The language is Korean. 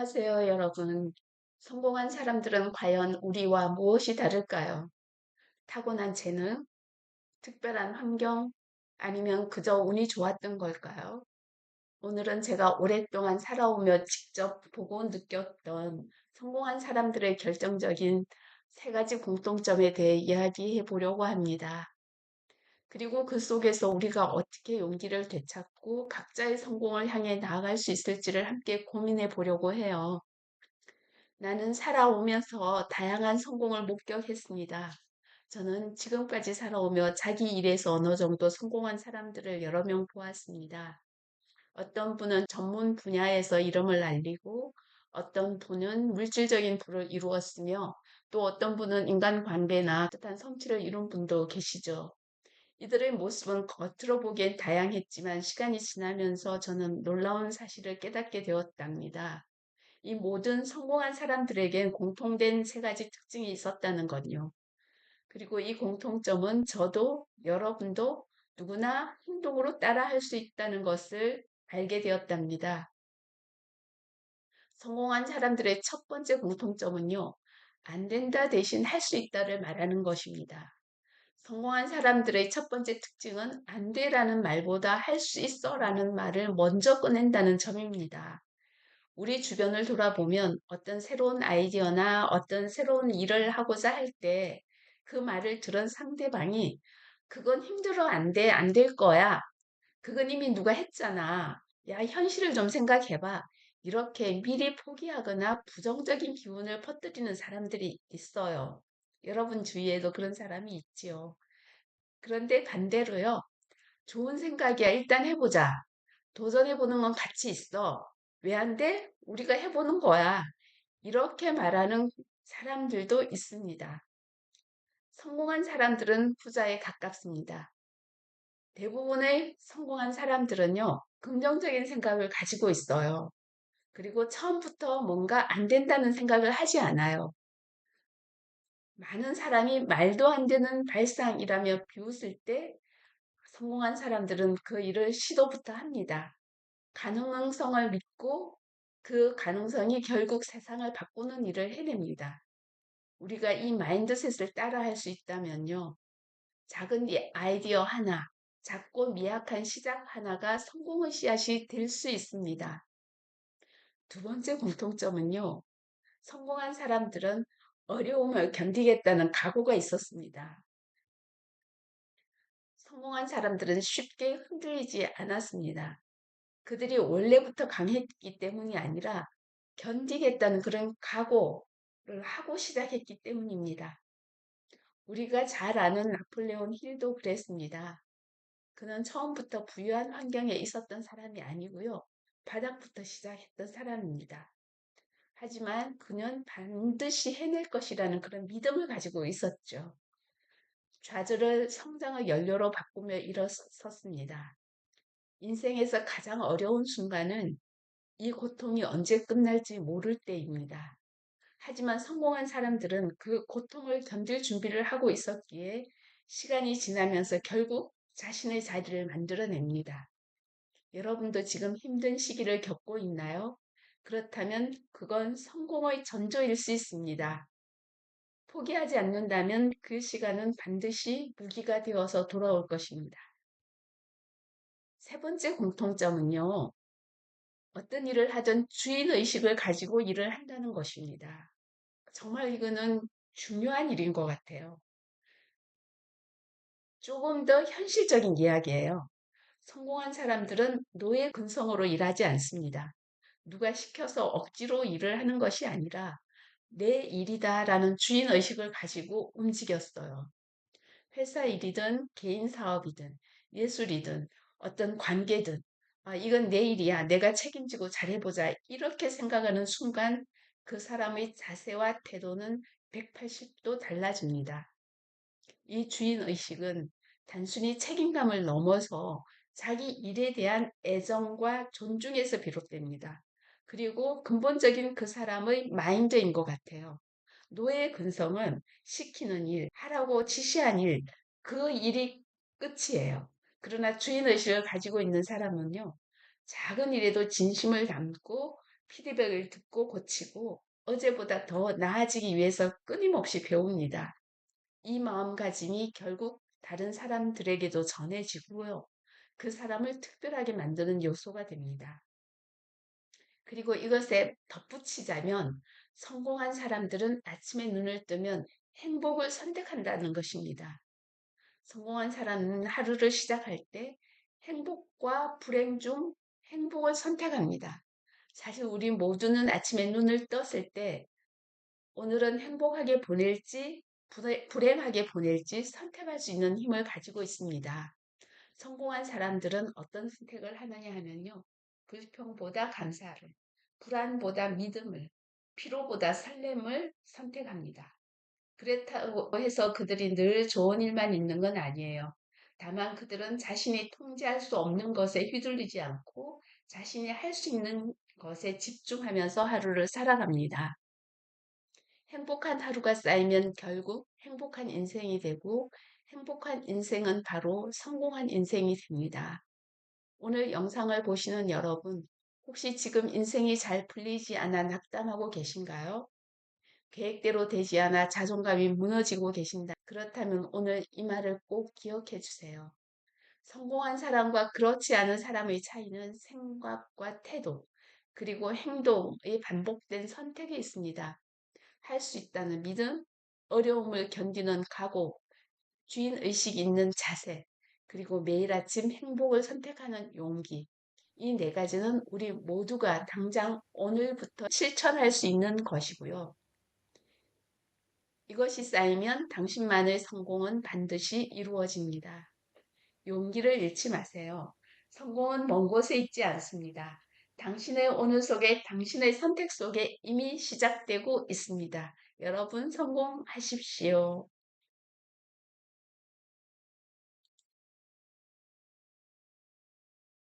안녕하세요, 여러분. 성공한 사람들은 과연 우리와 무엇이 다를까요? 타고난 재능, 특별한 환경, 아니면 그저 운이 좋았던 걸까요? 오늘은 제가 오랫동안 살아오며 직접 보고 느꼈던 성공한 사람들의 결정적인 세 가지 공통점에 대해 이야기해 보려고 합니다. 그리고 그 속에서 우리가 어떻게 용기를 되찾고 각자의 성공을 향해 나아갈 수 있을지를 함께 고민해 보려고 해요. 나는 살아오면서 다양한 성공을 목격했습니다. 저는 지금까지 살아오며 자기 일에서 어느 정도 성공한 사람들을 여러 명 보았습니다. 어떤 분은 전문 분야에서 이름을 알리고 어떤 분은 물질적인 부를 이루었으며 또 어떤 분은 인간관계나 뜻한 성취를 이룬 분도 계시죠. 이들의 모습은 겉으로 보기엔 다양했지만 시간이 지나면서 저는 놀라운 사실을 깨닫게 되었답니다. 이 모든 성공한 사람들에겐 공통된 세 가지 특징이 있었다는 건요. 그리고 이 공통점은 저도 여러분도 누구나 행동으로 따라할 수 있다는 것을 알게 되었답니다. 성공한 사람들의 첫 번째 공통점은요. 안 된다 대신 할 수 있다를 말하는 것입니다. 성공한 사람들의 첫 번째 특징은 안 돼라는 말보다 할 수 있어라는 말을 먼저 꺼낸다는 점입니다. 우리 주변을 돌아보면 어떤 새로운 아이디어나 어떤 새로운 일을 하고자 할 때 그 말을 들은 상대방이 그건 힘들어 안 돼, 안 될 거야. 그건 이미 누가 했잖아. 야, 현실을 좀 생각해봐. 이렇게 미리 포기하거나 부정적인 기운을 퍼뜨리는 사람들이 있어요. 여러분 주위에도 그런 사람이 있지요. 그런데 반대로요. 좋은 생각이야. 일단 해보자. 도전해보는 건 가치 있어. 왜 안 돼? 우리가 해보는 거야. 이렇게 말하는 사람들도 있습니다. 성공한 사람들은 부자에 가깝습니다. 대부분의 성공한 사람들은요, 긍정적인 생각을 가지고 있어요. 그리고 처음부터 뭔가 안 된다는 생각을 하지 않아요. 많은 사람이 말도 안 되는 발상이라며 비웃을 때 성공한 사람들은 그 일을 시도부터 합니다. 가능성을 믿고 그 가능성이 결국 세상을 바꾸는 일을 해냅니다. 우리가 이 마인드셋을 따라할 수 있다면요. 작은 아이디어 하나, 작고 미약한 시작 하나가 성공의 씨앗이 될 수 있습니다. 두 번째 공통점은요. 성공한 사람들은 어려움을 견디겠다는 각오가 있었습니다. 성공한 사람들은 쉽게 흔들리지 않았습니다. 그들이 원래부터 강했기 때문이 아니라 견디겠다는 그런 각오를 하고 시작했기 때문입니다. 우리가 잘 아는 나폴레온 힐도 그랬습니다. 그는 처음부터 부유한 환경에 있었던 사람이 아니고요. 바닥부터 시작했던 사람입니다. 하지만 그는 반드시 해낼 것이라는 그런 믿음을 가지고 있었죠. 좌절을 성장의 연료로 바꾸며 일어섰습니다. 인생에서 가장 어려운 순간은 이 고통이 언제 끝날지 모를 때입니다. 하지만 성공한 사람들은 그 고통을 견딜 준비를 하고 있었기에 시간이 지나면서 결국 자신의 자리를 만들어냅니다. 여러분도 지금 힘든 시기를 겪고 있나요? 그렇다면 그건 성공의 전조일 수 있습니다. 포기하지 않는다면 그 시간은 반드시 무기가 되어서 돌아올 것입니다. 세 번째 공통점은요. 어떤 일을 하든 주인의식을 가지고 일을 한다는 것입니다. 정말 이거는 중요한 일인 것 같아요. 조금 더 현실적인 이야기예요. 성공한 사람들은 노예 근성으로 일하지 않습니다. 누가 시켜서 억지로 일을 하는 것이 아니라 내 일이다라는 주인의식을 가지고 움직였어요. 회사 일이든 개인 사업이든 예술이든 어떤 관계든 이건 내 일이야. 내가 책임지고 잘해보자. 이렇게 생각하는 순간 그 사람의 자세와 태도는 180도 달라집니다. 이 주인의식은 단순히 책임감을 넘어서 자기 일에 대한 애정과 존중에서 비롯됩니다. 그리고 근본적인 그 사람의 마인드인 것 같아요. 노예 근성은 시키는 일, 하라고 지시한 일, 그 일이 끝이에요. 그러나 주인의식을 가지고 있는 사람은요, 작은 일에도 진심을 담고 피드백을 듣고 고치고 어제보다 더 나아지기 위해서 끊임없이 배웁니다. 이 마음가짐이 결국 다른 사람들에게도 전해지고요. 그 사람을 특별하게 만드는 요소가 됩니다. 그리고 이것에 덧붙이자면 성공한 사람들은 아침에 눈을 뜨면 행복을 선택한다는 것입니다. 성공한 사람은 하루를 시작할 때 행복과 불행 중 행복을 선택합니다. 사실 우리 모두는 아침에 눈을 떴을 때 오늘은 행복하게 보낼지 불행하게 보낼지 선택할 수 있는 힘을 가지고 있습니다. 성공한 사람들은 어떤 선택을 하느냐 하면요. 불평보다 감사를, 불안보다 믿음을, 피로보다 설렘을 선택합니다. 그렇다고 해서 그들이 늘 좋은 일만 있는 건 아니에요. 다만 그들은 자신이 통제할 수 없는 것에 휘둘리지 않고 자신이 할 수 있는 것에 집중하면서 하루를 살아갑니다. 행복한 하루가 쌓이면 결국 행복한 인생이 되고 행복한 인생은 바로 성공한 인생이 됩니다. 오늘 영상을 보시는 여러분, 혹시 지금 인생이 잘 풀리지 않아 낙담하고 계신가요? 계획대로 되지 않아 자존감이 무너지고 계신다. 그렇다면 오늘 이 말을 꼭 기억해 주세요. 성공한 사람과 그렇지 않은 사람의 차이는 생각과 태도, 그리고 행동의 반복된 선택이 있습니다. 할 수 있다는 믿음, 어려움을 견디는 각오, 주인의식 있는 자세, 그리고 매일 아침 행복을 선택하는 용기. 이 네 가지는 우리 모두가 당장 오늘부터 실천할 수 있는 것이고요. 이것이 쌓이면 당신만의 성공은 반드시 이루어집니다. 용기를 잃지 마세요. 성공은 먼 곳에 있지 않습니다. 당신의 오늘 속에 당신의 선택 속에 이미 시작되고 있습니다. 여러분 성공하십시오.